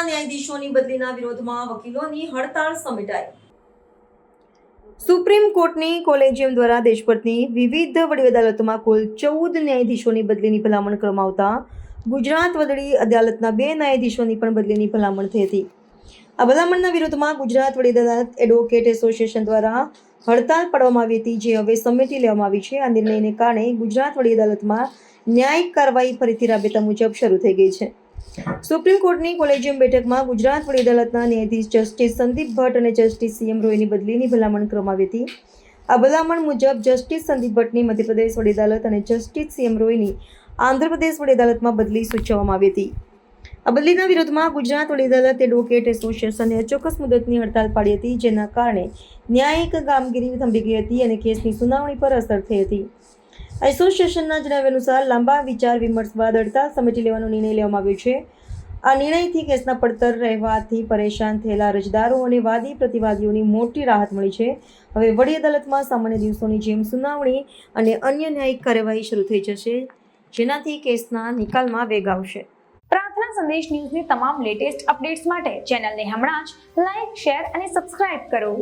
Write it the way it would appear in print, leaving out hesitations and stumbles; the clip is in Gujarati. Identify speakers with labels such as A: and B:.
A: ન્યાયાધીશોની બદલીના વિરોધમાં વકીલોની હડતાળ સમેટાઈ। સુપ્રીમ કોર્ટની કોલેજિયમ દ્વારા દેશભરની વિવિધ વડી અદાલતોમાં કુલ 14 ન્યાયાધીશોની બદલીની ભલામણ કરવામાં આવતા ગુજરાત વડી અદાલતના 2 ન્યાયાધીશોની પણ બદલીની ભલામણ થઈ હતી। આ ભલામણના વિરોધમાં ગુજરાત વડી અદાલત એડવોકેટ એસોસિએશન દ્વારા હડતાળ પાડવામાં આવી હતી, જે હવે સમેટી લેવામાં આવી છે। આ નિર્ણયને કારણે ગુજરાત વડી અદાલતમાં ન્યાયિક કાર્યવાહી ફરીથી રાબેતા મુજબ શરૂ થઈ ગઈ છે। સુપ્રીમ કોર્ટની કોલેજિયમ બેઠકમાં ગુજરાત વડી અદાલતના ન્યાયાધીશ જસ્ટિસ સંદીપ ભટ્ટ અને જસ્ટિસ CM રોયની બદલીની ભલામણ કરવામાં આવી હતી। આ ભલામણ મુજબ જસ્ટિસ સંદીપ ભટ્ટની મધ્યપ્રદેશ વડી અદાલત અને જસ્ટિસ CM રોયની આંધ્રપ્રદેશ વડી અદાલતમાં બદલી સૂચવવામાં આવી હતી। આ બદલીના વિરોધમાં ગુજરાત વડી અદાલત એડવોકેટ એસોસિએશને અચોક્કસ મુદતની હડતાળ પાડી હતી, જેના કારણે ન્યાયિક કામગીરી થંભી ગઈ હતી અને કેસની સુનાવણી પર અસર થઈ હતી। એસોસિએશનના જણાવ્યા અનુસાર લાંબા વિચાર વિમર્શ બાદ હડતાળ સમેટી લેવાનો નિર્ણય લેવામાં આવ્યો છે। આ નિર્ણયથી કેસના પડતર રહેવાથી પરેશાન થયેલા અરજદારો અને વાદી પ્રતિવાદીઓની મોટી રાહત મળી છે। હવે વડી અદાલતમાં સામાન્ય દિવસોની જેમ સુનાવણી અને અન્ય ન્યાયિક કાર્યવાહી શરૂ થઈ જશે, જેનાથી કેસના નિકાલમાં વેગ આવશે।
B: પ્રાર્થના સંદેશ ન્યૂઝની તમામ લેટેસ્ટ અપડેટ્સ માટે ચેનલને હમણાં જ લાઇક, શેર અને સબસ્ક્રાઇબ કરો।